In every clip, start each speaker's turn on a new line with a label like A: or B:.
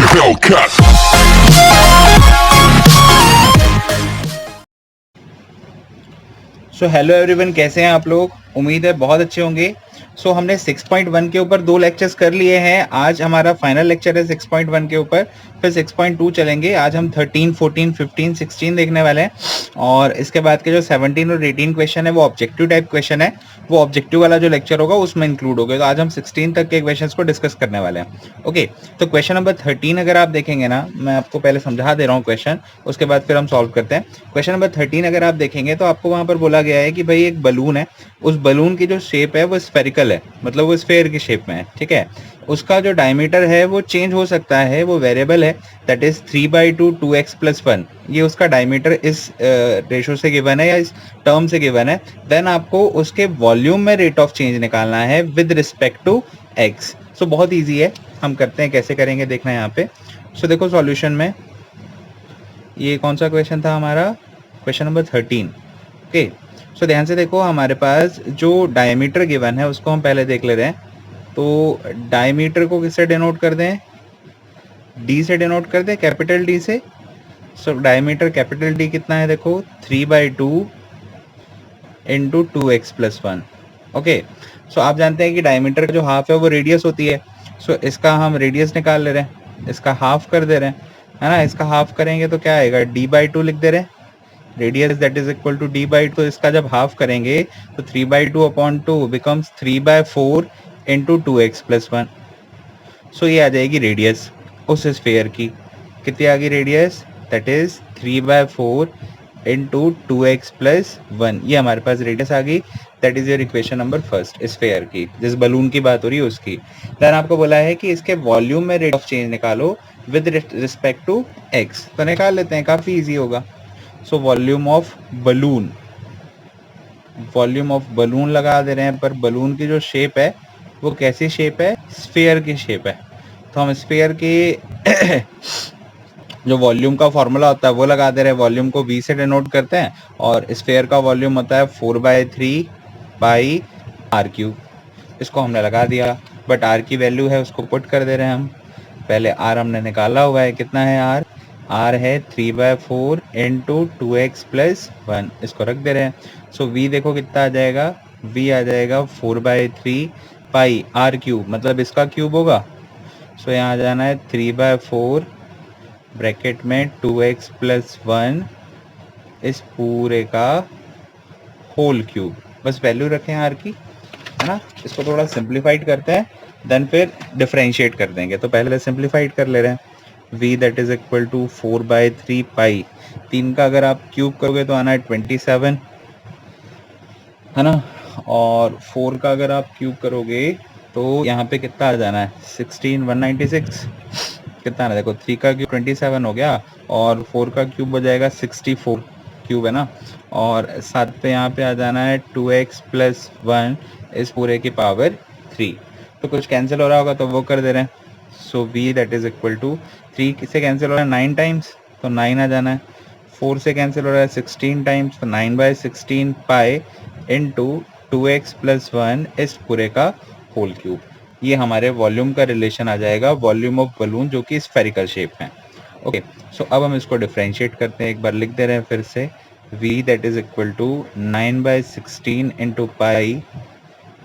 A: Hellcat.
B: So hello everyone, कैसे हैं आप लोग? उम्मीद है बहुत अच्छे होंगे। सो हमने 6.1 के ऊपर 2 लेक्चर्स कर लिए हैं। आज हमारा फाइनल लेक्चर है 6.1 के ऊपर, फिर 6.2 चलेंगे। आज हम 13, 14, 15, 16 देखने वाले हैं और इसके बाद के जो 17 और 18 क्वेश्चन है वो ऑब्जेक्टिव टाइप क्वेश्चन है। वो ऑब्जेक्टिव वाला जो लेक्चर होगा उसमें इंक्लूड होगा। तो आज हम 16 तक के क्वेश्चन को डिस्कस करने वाले हैं। ओके, तो क्वेश्चन नंबर 13 अगर आप देखेंगे ना, मैं आपको पहले समझा दे रहा हूँ क्वेश्चन, उसके बाद फिर हम सॉल्व करते हैं। क्वेश्चन नंबर 13 अगर आप देखेंगे तो आपको वहां पर बोला गया है कि भाई एक बलून है, उस बलून की जो शेप है वो स्फेरिकल है, मतलब वो स्फेयर की शेप में है। ठीक है, उसका जो डायमीटर है वो चेंज हो सकता है, वो वेरिएबल है, दैट इज 3/2 2x + 1। ये उसका डायमीटर इस रेशो से गिवन है या इस टर्म से गिवन है। देन आपको उसके वॉल्यूम में रेट ऑफ चेंज निकालना है विद रिस्पेक्ट टू x। सो बहुत ईजी है, हम करते हैं, कैसे करेंगे देखना है यहाँ पे। सो देखो सॉल्यूशन में, ये कौन सा क्वेश्चन था हमारा? Question number 13। ओके, सो ध्यान से देखो, हमारे पास जो डायमीटर गिवन है उसको हम पहले देख ले रहे हैं। तो डायमीटर को किससे डिनोट कर दें? डी से डिनोट कर दें, कैपिटल डी से। सो डायमीटर कैपिटल डी कितना है? देखो 3/2 इंटू 2x + 1। ओके, सो आप जानते हैं कि डायमीटर का जो हाफ है वो रेडियस होती है। सो इसका हम रेडियस निकाल ले रहे हैं, इसका हाफ कर दे रहे हैं, है ना। इसका हाफ करेंगे तो क्या आएगा? d/2 लिख दे रहे हैं, radius that is equal to d/2। तो इसका जब हाफ करेंगे तो 3/2/2 बिकम्स 3/4 इंटू 2x + 1। सो ये आ जाएगी रेडियस उस स्फेयर की। कितनी आ गई radius? That is 3/4 into 2x + 1। ये हमारे पास रेडियस आ गई। That is your equation number first, sphere की, जिस बलून की बात हो रही है उसकी। देन आपको बोला है कि इसके वॉल्यूम में रेट ऑफ चेंज निकालो विद रिस्पेक्ट टू x। तो निकाल लेते हैं, काफी इजी होगा। So volume of balloon, volume of balloon लगा दे रहे हैं, पर बलून की जो शेप है वो कैसी शेप है? स्फीयर की शेप है। तो हम स्फीयर की जो वॉल्यूम का फॉर्मूला होता है वो लगा दे रहे हैं। वॉल्यूम को v से डिनोट करते हैं और स्फीयर का वॉल्यूम होता है 4/3 पाई r³। इसको हमने लगा दिया, बट r की वैल्यू है उसको पुट कर दे रहे हैं हम। पहले r हमने निकाला हुआ है, कितना है r है 3/4 इंटू 2x + 1। इसको रख दे रहे हैं। सो v देखो कितना आ जाएगा? v आ जाएगा 4/3 पाई r³, मतलब इसका क्यूब होगा। सो यहाँ आ जाना है 3/4 ब्रैकेट में 2x + 1 इस पूरे का होल क्यूब। बस वैल्यू रखें r की, है ना। इसको थोड़ा सिंप्लीफाइड करते हैं, देन फिर डिफरेंशिएट कर देंगे। तो पहले सिंप्लीफाइड कर ले रहे हैं। v that is equal to 4/3 pi, 3 का अगर आप क्यूब करोगे तो आना है 27, है ना। और 4 का अगर आप क्यूब करोगे तो यहाँ पे कितना आ जाना है? 16, 196। कितना ना, देखो 3 का क्यूब 27 हो गया और 4 का क्यूब हो जाएगा 64 क्यूब, है ना। और साथ पे यहाँ पे आ जाना है 2x + 1 इस पूरे की पावर 3। तो कुछ कैंसिल हो रहा होगा तो वो कर दे रहे हैं। So v that is equal to 3 से कैंसिल हो रहा है 9 टाइम्स, तो 9 आ जाना है। 4 से कैंसिल हो रहा है 16 टाइम्स, तो 9/16 पाई इंटू 2x + 1 इस पूरे का होल क्यूब। ये हमारे वॉल्यूम का रिलेशन आ जाएगा, वॉल्यूम ऑफ बलून जो कि स्फेरिकल शेप है। ओके, सो अब हम इसको डिफरेंशिएट करते हैं, एक बार लिख दे रहे हैं फिर से। v that is equal to 9/16 into pi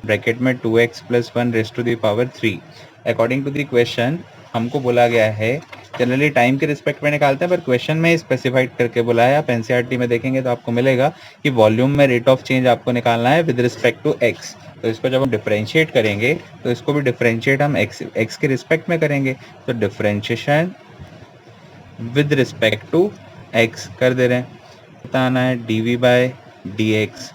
B: bracket में 2x + 1 raise to the power 3। According to the question हमको बोला गया है, जनरली टाइम के रिस्पेक्ट में निकालते हैं, पर क्वेश्चन में स्पेसिफाइड करके बोला है। आप एनसीईआरटी में देखेंगे तो आपको मिलेगा कि वॉल्यूम में रेट ऑफ चेंज आपको निकालना है विद रिस्पेक्ट टू x। तो इसको जब हम डिफरेंशिएट करेंगे तो इसको भी डिफरेंशिएट हम x के रिस्पेक्ट में करेंगे। तो differentiation with respect to x कर दे रहे हैं। कितना आना है? dv/dx।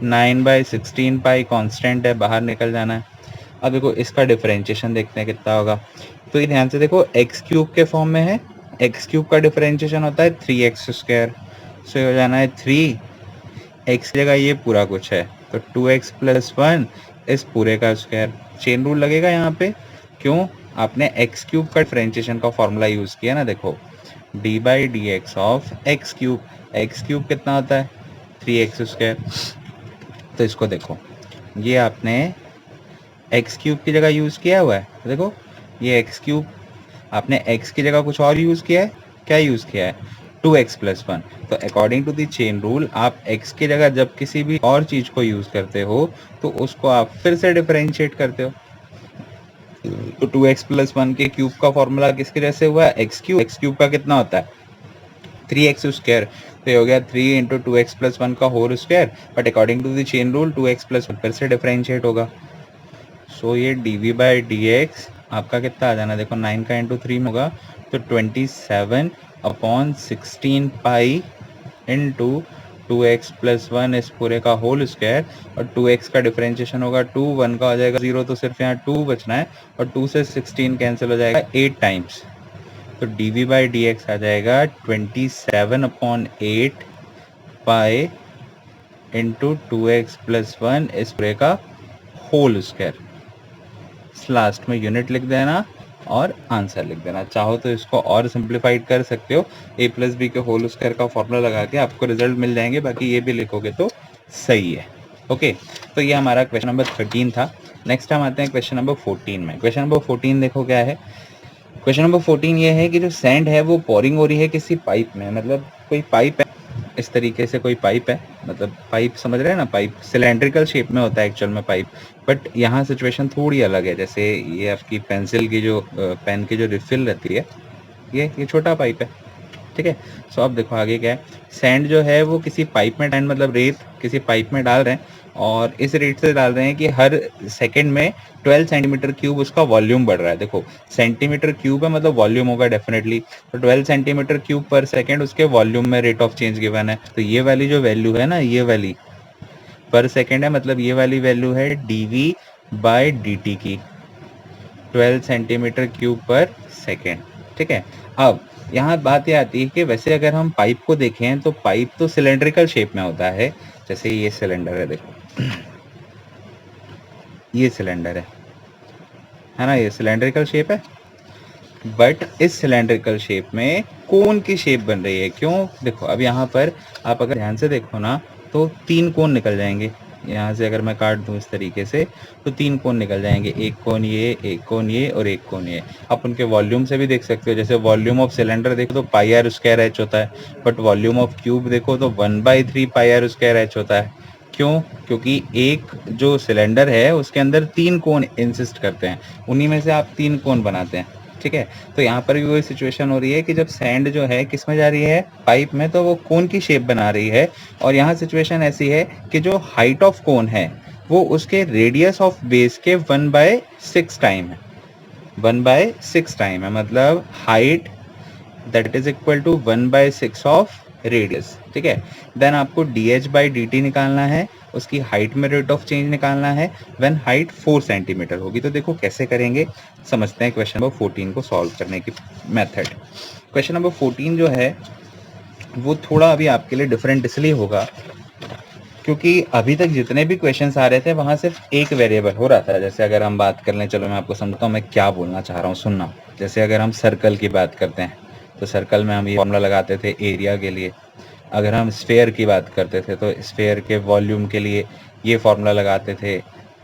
B: 9/16 पाई कांस्टेंट है, बाहर निकल जाना है। अब देखो इसका डिफरेंशिएशन देखते हैं कितना होगा। तो ये ध्यान से देखो, x³ के फॉर्म में है, x³ का डिफरेंशिएशन होता है 3x²। सो हो जाना है 3x जगह ये पूरा कुछ है तो 2x + 1 इस पूरे का स्क्वायर। चेन रूल लगेगा यहाँ पे, क्यों? आपने x³ का डिफरेंशिएशन का फॉर्मूला यूज किया ना। देखो d/dx ऑफ x³, x³ कितना होता है? 3x²। तो इसको देखो, ये आपने x³ की जगह यूज किया हुआ है। देखो ये x³ आपने x की जगह कुछ और यूज किया है, क्या यूज किया है 2x प्लस 1। तो according to the chain rule आप x की जगह जब किसी भी और चीज को यूज करते हो तो उसको आप फिर से डिफरेंशिएट करते हो। तो 2x प्लस 1 के क्यूब का फॉर्मूला किसके जैसे हुआ है x क्यूब का कितना होता है 3x स्क्वायर। तो ये हो गया 3 इंटू 2x प्लस 1 का whole square, but according to the chain rule 2x plus 1 फिर से डिफरेंशिएट होगा। सो ये dv बाई dx आपका कितना आ जाना, देखो 9 का इंटू 3 होगा तो 27 upon 16 pi into 2x plus 1 इस पूरे का होल स्क्वायर, और 2x का डिफरेंशिएशन होगा 2, 1 का हो जाएगा 0, तो सिर्फ यहाँ 2 बचना है, और 2 से 16 कैंसिल हो जाएगा 8 टाइम्स। तो dv बाई डी एक्स आ जाएगा 27 upon 8 pi into 2x plus 1 इस पूरे का होल स्क्वायर। लास्ट में यूनिट लिख देना और आंसर लिख देना। चाहो तो इसको और सिंप्लीफाइड कर सकते हो, a प्लस बी के होल स्क्वायर का फॉर्मूला लगा के आपको रिजल्ट मिल जाएंगे, बाकी ये भी लिखोगे तो सही है। ओके, तो ये हमारा क्वेश्चन नंबर 13 था। नेक्स्ट हम आते हैं क्वेश्चन नंबर 14 में। क्वेश्चन नंबर 14 देखो क्या है। क्वेश्चन नंबर 14 ये है कि जो सैंड है वो पोरिंग हो रही है किसी पाइप में, मतलब कोई पाइप है, इस तरीके से कोई पाइप है, मतलब पाइप समझ रहे हैं ना, पाइप सिलेंड्रिकल शेप में होता है एक्चुअल में पाइप, बट यहाँ सिचुएशन थोड़ी अलग है। जैसे ये आपकी पेंसिल की जो पेन की जो रिफिल रहती है, ये छोटा पाइप है, ठीक है। सो अब देखो आगे क्या है। सैंड जो है वो किसी पाइप में, सैंड मतलब रेत किसी पाइप में डाल रहे हैं, और इस रेट से डाल रहे हैं कि हर सेकंड में 12 सेंटीमीटर क्यूब उसका वॉल्यूम बढ़ रहा है। देखो सेंटीमीटर क्यूब है, मतलब वॉल्यूम होगा डेफिनेटली, तो 12 सेंटीमीटर क्यूब पर सेकंड उसके वॉल्यूम में रेट ऑफ चेंज गिवन है। तो ये वाली जो वैल्यू है ना, ये वाली पर सेकंड है, मतलब ये वाली वैल्यू है dv बाई dt की 12 सेंटीमीटर क्यूब पर सेकेंड, ठीक है। अब यहाँ बात ये आती है कि वैसे अगर हम पाइप को देखें तो पाइप तो सिलेंड्रिकल शेप में होता है। जैसे ये सिलेंडर है, देखो ये सिलेंडर है ना, ये सिलेंड्रिकल शेप है, बट इस सिलेंड्रिकल शेप में कोन की शेप बन रही है। क्यों, देखो अब यहाँ पर आप अगर ध्यान से देखो ना तो 3 कोन निकल जाएंगे। यहाँ से अगर मैं काट दूं इस तरीके से तो 3 कोन निकल जाएंगे, एक कोन ये, एक कोन ये और एक कोन ये। आप उनके वॉल्यूम से भी देख सकते हो। जैसे वॉल्यूम ऑफ सिलेंडर देखो तो पाई आर स्क्वायर एच होता है, बट वॉल्यूम ऑफ क्यूब देखो तो 1/3 पाई आर स्क्वायर एच होता है। क्यों, क्योंकि एक जो सिलेंडर है उसके अंदर 3 कोन इंसिस्ट करते हैं, उन्हीं में से आप 3 कोन बनाते हैं, ठीक है। तो यहाँ पर भी वही सिचुएशन हो रही है कि जब सैंड जो है किस में जा रही है, पाइप में, तो वो कोन की शेप बना रही है। और यहाँ सिचुएशन ऐसी है कि जो हाइट ऑफ कोन है वो उसके रेडियस ऑफ बेस के 1/6 टाइम है, 1/6 टाइम है, मतलब height that is equal to 1/6 of radius, ठीक है। देन आपको dh बाई dt निकालना है, उसकी हाइट में रेट ऑफ चेंज निकालना है व्हेन हाइट 4 सेंटीमीटर होगी। तो देखो कैसे करेंगे, समझते हैं क्वेश्चन नंबर 14 को सॉल्व करने की मेथड। क्वेश्चन नंबर 14 जो है वो थोड़ा अभी आपके लिए डिफरेंट इसलिए होगा क्योंकि अभी तक जितने भी क्वेश्चंस आ रहे थे वहां सिर्फ एक वेरिएबल हो रहा था। जैसे अगर हम बात कर लें, चलो मैं आपको समझता हूँ मैं क्या बोलना चाह रहा हूँ, सुनना। जैसे अगर हम सर्कल की बात करते हैं तो सर्कल में हम ये फॉर्मूला लगाते थे एरिया के लिए। अगर हम स्फेयर की बात करते थे तो स्फेयर के वॉल्यूम के लिए ये फॉर्मूला लगाते थे,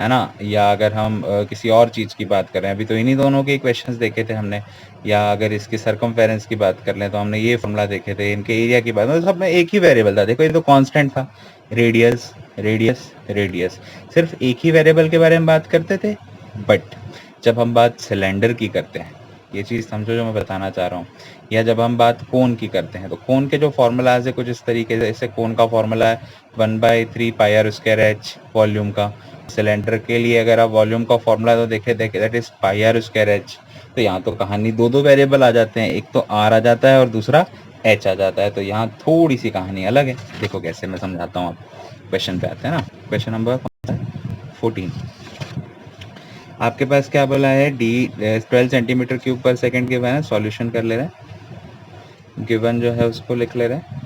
B: है ना। या अगर हम किसी और चीज़ की बात कर रहे हैं, अभी तो इन्हीं दोनों के क्वेश्चंस देखे थे हमने। या अगर इसकी सरकमफेरेंस की बात कर लें तो हमने ये फॉर्मूला देखे थे। इनके एरिया की बात, मतलब सब में एक ही वेरिएबल था। देखो ये तो कांस्टेंट था, रेडियस रेडियस रेडियस, सिर्फ एक ही वेरिएबल के बारे में बात करते थे। बट जब हम बात सिलेंडर की करते हैं, ये चीज़ समझो जो मैं बताना चाह रहा हूँ, या जब हम बात कोन की करते हैं तो कोन के जो फॉर्मूलाज है कुछ इस तरीके से। जैसे कोन का फॉर्मूला है 1/3 pi r square h volume का। सिलेंडर के लिए अगर आप वॉल्यूम का फॉर्मूला तो देखे that is pi r square h. तो यहाँ तो कहानी दो वेरिएबल आ जाते हैं, एक तो आर आ जाता है और दूसरा एच आ जाता है। तो यहाँ थोड़ी सी कहानी अलग है। देखो कैसे मैं समझाता हूँ, आप क्वेश्चन पे आते हैं ना। क्वेश्चन नंबर 14 आपके पास क्या बोला है, 12 सेंटीमीटर क्यूब पर सेकंड गिवन है। सॉल्यूशन कर ले रहे हैं, गिवन जो है उसको लिख ले रहे हैं।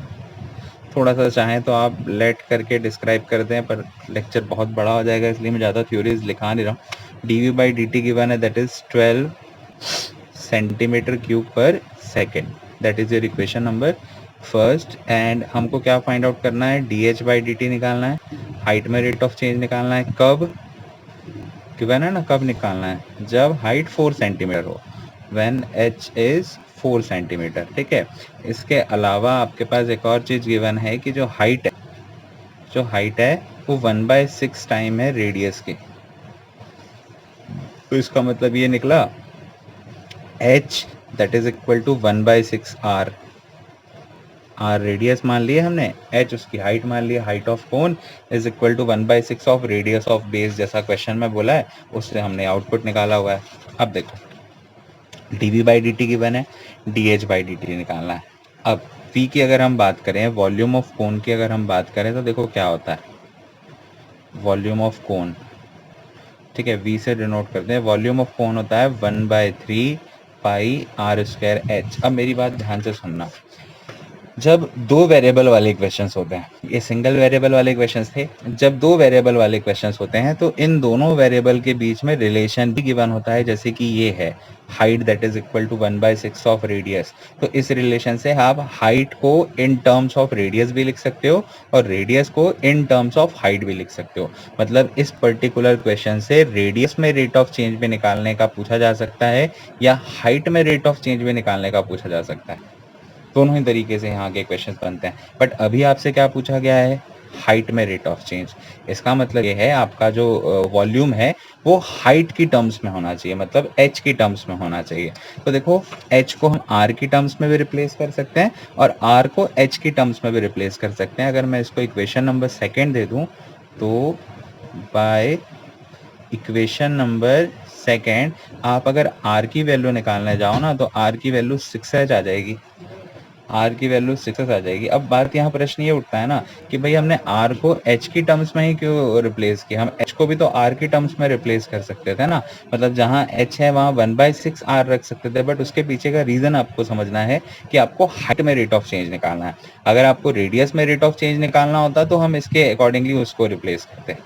B: थोड़ा सा चाहें तो आप लेट करके डिस्क्राइब कर दें, पर लेक्चर बहुत बड़ा हो जाएगा इसलिए मैं ज़्यादा थ्योरीज लिखा नहीं रहा हूँ। dv बाई dt गिवन है दैट इज 12 सेंटीमीटर क्यूब पर second, that is your equation number first. And हमको क्या फाइंड आउट करना है, dh बाई dt निकालना है, हाइट में रेट ऑफ चेंज निकालना है। कब गिवन है ना, कब निकालना है, जब हाइट 4 सेंटीमीटर हो। When h is 4 centimetre. ठीक है, इसके अलावा आपके पास एक और चीज गिवन है कि जो हाइट है वो 1/6 टाइम है रेडियस की। तो इसका मतलब ये निकला h that is equal to 1/6 r। R radius मान लिए हमने, h उसकी हाइट मान लिया, height of cone is equal to 1/6 of radius of base, जैसा क्वेश्चन में बोला है उससे हमने आउटपुट निकाला हुआ है। अब देखो dv/dt गिवन है, dh/dt निकालना है। अब v की अगर हम बात करें, वॉल्यूम ऑफ कोन की अगर हम बात करें तो देखो क्या होता है, वॉल्यूम ऑफ कोन, ठीक है, v से डिनोट करते हैं, वॉल्यूम ऑफ कोन होता है 1/3 पाई r स्क्वायर h। अब मेरी बात ध्यान से सुनना, जब दो वेरिएबल वाले क्वेश्चंस होते हैं, ये सिंगल वेरिएबल वाले क्वेश्चंस थे, जब दो वेरिएबल वाले क्वेश्चंस होते हैं तो इन दोनों वेरिएबल के बीच में रिलेशन भी गिवन होता है, जैसे कि ये है height that is equal to 1/6 of radius. तो इस रिलेशन से आप हाइट को इन टर्म्स ऑफ रेडियस भी लिख सकते हो और रेडियस को इन टर्म्स ऑफ हाइट भी लिख सकते हो। मतलब इस पर्टिकुलर क्वेश्चन से रेडियस में रेट ऑफ चेंज भी निकालने का पूछा जा सकता है या हाइट में रेट ऑफ चेंज भी निकालने का पूछा जा सकता है। दोनों ही तरीके से यहाँ के क्वेश्चन बनते हैं। बट अभी आपसे क्या पूछा गया है, हाइट में रेट ऑफ चेंज। इसका मतलब ये है आपका जो वॉल्यूम है वो हाइट की टर्म्स में होना चाहिए, मतलब h की टर्म्स में होना चाहिए। तो देखो h को हम r की टर्म्स में भी रिप्लेस कर सकते हैं और r को h की टर्म्स में भी रिप्लेस कर सकते हैं। अगर मैं इसको इक्वेशन नंबर सेकेंड दे दूं तो बाय इक्वेशन नंबर सेकेंड आप अगर r की वैल्यू निकालने जाओ ना तो r की वैल्यू 6h आ जाएगी, r की वैल्यू 6 आ जाएगी। अब बात यहाँ प्रश्न ये उठता है ना कि भाई हमने r को h की टर्म्स में ही क्यों रिप्लेस किया, हम h को भी तो r की टर्म्स में रिप्लेस कर सकते थे ना। मतलब जहाँ h है वहाँ 1/6 r रख सकते थे, बट उसके पीछे का रीजन आपको समझना है कि आपको हाइट में रेट ऑफ चेंज निकालना है। अगर आपको रेडियस में रेट ऑफ चेंज निकालना होता तो हम इसके अकॉर्डिंगली उसको रिप्लेस करते।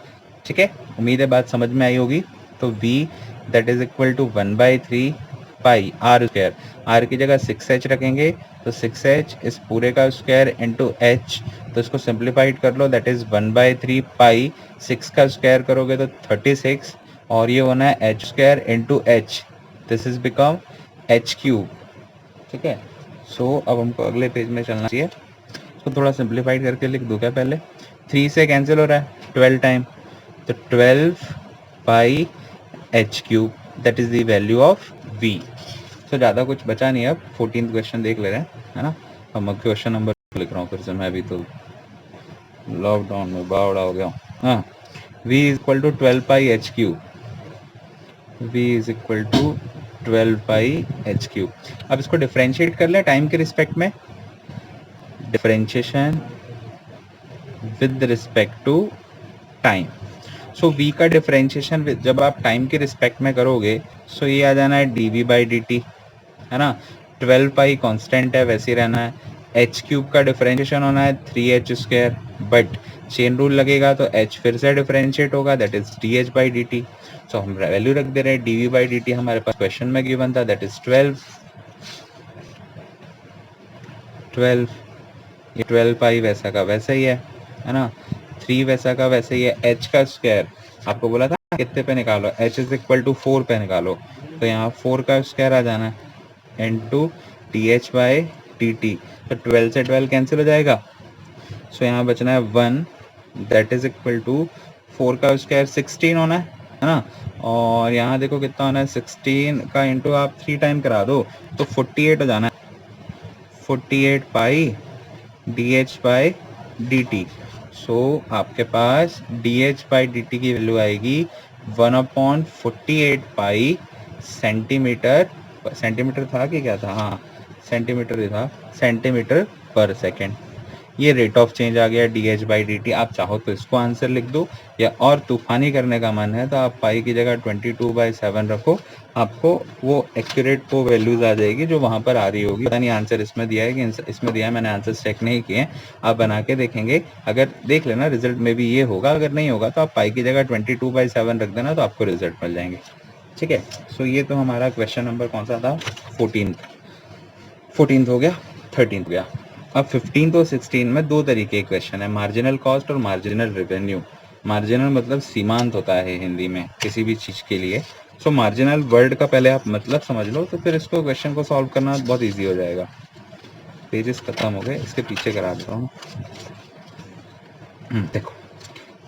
B: ठीक है, उम्मीद है बात समझ में आई होगी। तो v that is equal to 1/3 pi r square, r की जगह 6h रखेंगे तो 6h इस पूरे का स्क्वायर इंटू h, तो इसको सिंप्लीफाइड कर लो, दैट इज 1/3 पाई 6 का स्क्वायर करोगे तो 36 और ये होना है h square into h, this is become h cube. ठीक है, सो अब हमको अगले पेज में चलना चाहिए। इसको थोड़ा सिंप्लीफाइड करके लिख दूँ क्या, पहले 3 से कैंसिल हो रहा है 12 टाइम, तो 12 पाई h cube that is the value of v। तो ज़्यादा कुछ बचा नहीं, अब 14th क्वेश्चन देख ले रहे हैं, है ना। अब मैं क्वेश्चन नंबर लिख रहा हूँ फिर से, मैं अभी तो लॉकडाउन में बावड़ा हो गया हूँ। हाँ, v is equal to 12 pi h cube, v is equal to 12 pi h cube. अब इसको डिफ्रेंशिएट कर लें टाइम के रिस्पेक्ट में, differentiation with respect to time. So v का डिफ्रेंशिएशन जब आप टाइम के रिस्पेक्ट में करोगे सो ये आ जाना है dv/dt, है ना। 12 पाई कांस्टेंट है वैसे ही रहना है, h क्यूब का डिफरेंशिएशन होना है 3h square, but chain rule लगेगा तो h फिर से डिफरेंशिएट होगा, दैट इज dh/dt। सो हम वैल्यू रख दे रहे हैं dv/dt, हमारे पास क्वेश्चन में गिवन था, दैट इज 12। ये 12 पाई वैसा का वैसा ही है ना, 3 वैसा का वैसे ही है। h का स्क्वायर आपको बोला था कितने पे निकालो, h इज इक्वल टू 4 पे निकालो, तो यहाँ 4 का स्क्वायर आ जाना है इंटू dh/dt, तो 12 से 12 कैंसिल हो जाएगा। सो यहाँ बचना है 1 दैट इज इक्वल टू 4 का स्क्वायर 16 होना है ना, और यहाँ देखो कितना होना है 16 का इंटू आप 3 टाइम करा दो तो 48 हो जाना है, 48 पाई dh/dt। सो आपके पास dh/dt की वैल्यू आएगी 1/48 पाई सेंटीमीटर, सेंटीमीटर था कि क्या था, हाँ सेंटीमीटर ही था, सेंटीमीटर पर सेकेंड। ये रेट ऑफ चेंज आ गया dh/dt। आप चाहो तो इसको आंसर लिख दो, या और तूफानी करने का मन है तो आप पाई की जगह 22/7 रखो, आपको वो एक्यूरेट वो वैल्यूज आ जाएगी जो वहाँ पर आ रही होगी। पता नहीं आंसर इसमें दिया है कि इसमें दिया है, मैंने आंसर चेक नहीं किए, आप बना के देखेंगे, अगर देख लेना रिजल्ट में भी ये होगा, अगर नहीं होगा तो आप पाई की जगह 22/7 रख देना तो आपको रिजल्ट मिल जाएंगे। ठीक है, सो ये तो हमारा क्वेश्चन नंबर कौन सा था, 14th हो गया, 13th गया। अब 15th और 16 में दो तरीके के क्वेश्चन है, मार्जिनल कॉस्ट और मार्जिनल रेवेन्यू। मार्जिनल मतलब सीमांत होता है हिंदी में किसी भी चीज़ के लिए, सो मार्जिनल वर्ड का पहले आप मतलब समझ लो, तो फिर इसको क्वेश्चन को सॉल्व करना बहुत ईजी हो जाएगा। पेजेस खत्म हो गए, इसके पीछे करा देता हूँ। देखो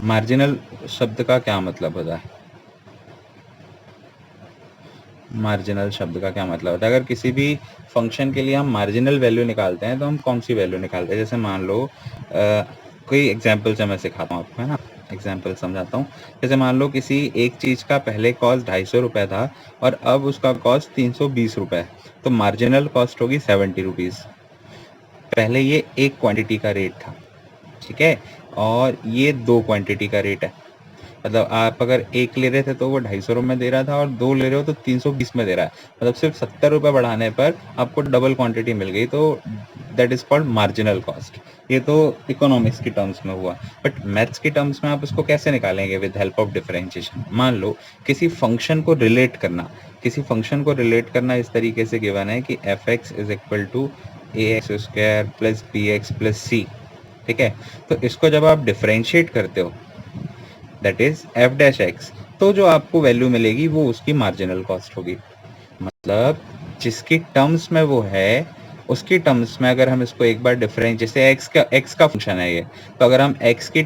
B: मार्जिनल शब्द का क्या मतलब होता है, मार्जिनल शब्द का क्या मतलब होता है। अगर किसी भी फंक्शन के लिए हम मार्जिनल वैल्यू निकालते हैं तो हम कौन सी वैल्यू निकालते हैं। जैसे मान लो कोई एग्जांपल से मैं सिखाता हूँ आपको, है ना, एग्जांपल समझाता हूँ। जैसे मान लो किसी एक चीज़ का पहले कॉस्ट 250 रुपये था और अब उसका कॉस्ट 320 रुपये है, तो मार्जिनल कॉस्ट होगी 70 रुपीज़। पहले ये एक क्वांटिटी का रेट था, ठीक है, और ये 2 क्वांटिटी का रेट है। मतलब आप अगर एक ले रहे थे तो वो 250 रुपये में दे रहा था, और 2 ले रहे हो तो 320 में दे रहा है। मतलब सिर्फ 70 रुपये बढ़ाने पर आपको डबल क्वांटिटी मिल गई, तो that is called marginal cost. ये तो इकोनॉमिक्स की टर्म्स में हुआ, बट मैथ्स की टर्म्स में आप उसको कैसे निकालेंगे, विद हेल्प ऑफ डिफरेंशिएशन। मान लो किसी फंक्शन को रिलेट करना, किसी फंक्शन को रिलेट करना इस तरीके से गिवन है कि F X is equal to A X square plus B X plus C, ठीक है। तो इसको जब आप डिफरेंशिएट करते हो, that is F dash X, तो जो आपको वैल्यू मिलेगी वो उसकी मार्जिनल कॉस्ट होगी। मतलब जिसकी टर्म्स में वो है उसकी टर्म्स में अगर हम इसको एक बार डिफरेंट, जैसे एक्स का फंक्शन है ये, तो अगर हम एक्स की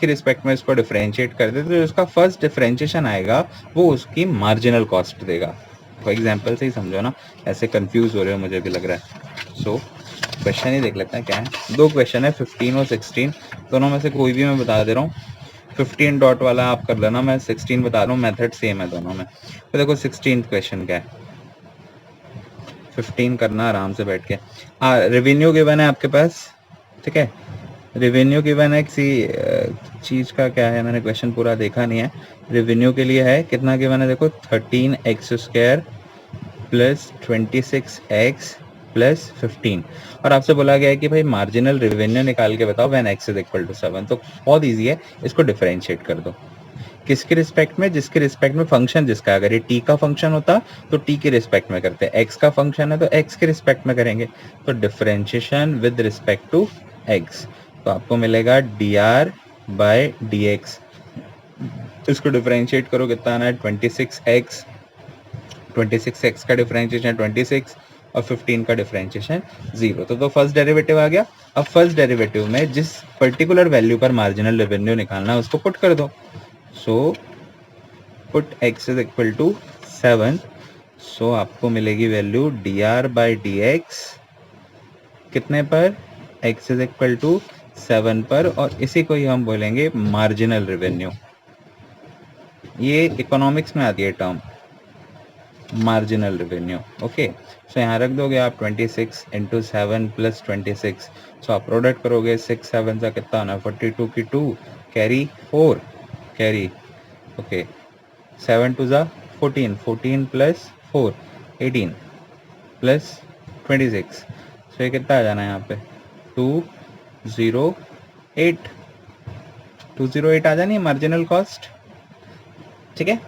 B: रिस्पेक्ट में इसको डिफरेंशिएट कर दे तो उसका फर्स्ट डिफरेंशिएशन आएगा वो उसकी मार्जिनल कॉस्ट देगा। तो एग्जांपल से ही समझो ना, ऐसे कंफ्यूज हो रहे हो मुझे भी लग रहा है। सो क्वेश्चन ही देख लेते हैं क्या है। 2 क्वेश्चन है 15 और 16, दोनों में से कोई भी मैं बता दे रहा हूँ। 15 डॉट वाला आप कर लेना, मैं 16 बता रहा हूँ, मेथड सेम है दोनों में। तो देखो 16 क्वेश्चन क्या है, 15 करना आराम से बैठ के। हाँ, रेवेन्यू गिवन है आपके पास, ठीक है, रेवेन्यू गिवन है किसी चीज का, क्या है मैंने क्वेश्चन पूरा देखा नहीं है। रेवेन्यू के लिए है कितना गिवन है, देखो 13x² प्लस 26x प्लस 15, और आपसे बोला गया है कि भाई मार्जिनल रेवेन्यू निकाल के बताओ when x is equal to 7। तो बहुत ईजी है, इसको डिफरेंशिएट कर दो। किसके रिस्पेक्ट में, जिसके रिस्पेक्ट में फंक्शन जिसका, अगर ये t का फंक्शन होता तो t के रिस्पेक्ट में करते, x का फंक्शन है तो x के रिस्पेक्ट में करेंगे। तो differentiation with respect to x, तो आपको मिलेगा dr बाय dx। इसको डिफरेंशिएट करो, कितना आना है 26x, 26x का डिफरेंशिएशन 26 और 15 का डिफरेंशिएशन 0। तो फर्स्ट डेरिवेटिव आ गया। अब फर्स्ट डेरिवेटिव में जिस पर्टिकुलर वैल्यू पर मार्जिनल रेवेन्यू निकालना है उसको पुट कर दो। So put x is equal to 7, so आपको मिलेगी वैल्यू dr बाई dx कितने पर, x इज इक्वल टू 7 पर, और इसी को ही हम बोलेंगे मार्जिनल रेवेन्यू। ये इकोनॉमिक्स में आती है टर्म मार्जिनल रेवेन्यू। ओके, सो यहाँ रख दोगे आप 26 इंटू 7 प्लस 26, सो आप प्रोडक्ट करोगे 6 7 का कितना होना है 42 की 2 कैरी 4 कैरी, ओके 7 2 जा 14, 14 प्लस 4 18 प्लस 26, सो ये कितना आ जाना है यहाँ पे 208 आ जानी है मार्जिनल कॉस्ट, ठीक है।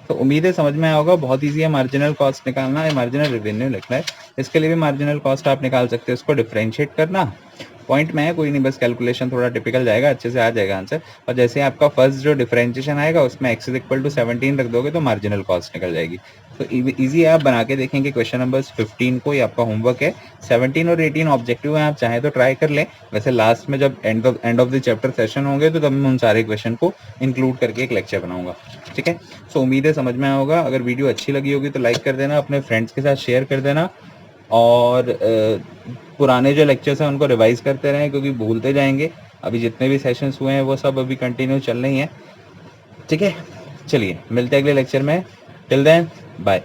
B: तो उम्मीद है समझ में आया होगा, बहुत इजी है मार्जिनल कॉस्ट निकालना है, मार्जिनल रेवेन्यू लिखना है। इसके लिए भी मार्जिनल कॉस्ट आप निकाल सकते हो, इसको डिफरेंशिएट करना, पॉइंट में है कोई नहीं, बस कैलकुलेशन थोड़ा टिपिकल जाएगा, अच्छे से आ जाएगा आंसर। और जैसे आपका फर्स्ट जो डिफरेंशिएशन आएगा उसमें x इज इक्वल टू 17 रख दोगे तो मार्जिनल कॉस्ट निकल जाएगी। तो इजी है, आप बना के देखेंगे क्वेश्चन नंबर 15 को, ये आपका होमवर्क है। 17 और 18 ऑब्जेक्टिव है, आप चाहें तो ट्राई कर लें। वैसे लास्ट में जब end of the chapter session होंगे तो तब मैं उन सारे क्वेश्चन को इंक्लूड करके एक लेक्चर बनाऊंगा, ठीक है। सो उम्मीद है समझ में आया होगा। अगर वीडियो अच्छी लगी होगी तो लाइक कर देना, अपने फ्रेंड्स के साथ शेयर कर देना, और पुराने जो लेक्चर्स हैं उनको रिवाइज करते रहें क्योंकि भूलते जाएंगे। अभी जितने भी सेशंस हुए हैं वो सब अभी कंटिन्यू चल रही हैं, ठीक है। चलिए मिलते हैं अगले लेक्चर में, टिल देन बाय।